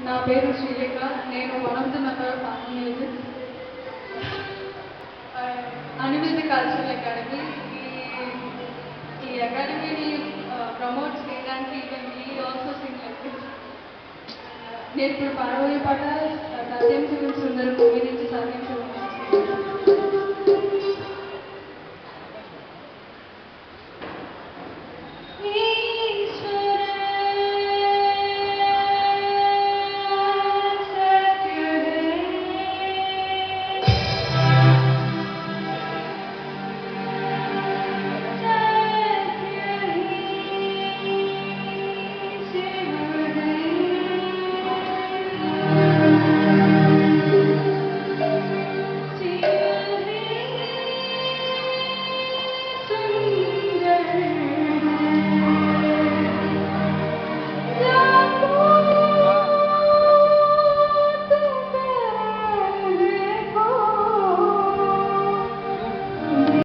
నా పేరు శ్రీలేఖ. నేను one of the member of అనిమ్యూజిక్ కల్చరల్ అకాడమీ. ఈ అకాడమీని ప్రమోట్ చేయడానికి even we also sing like this. నేను ఇప్పుడు పాడబోయే పాట సత్యం శివం సుందరం మూవీ నుంచి సత్యం శివం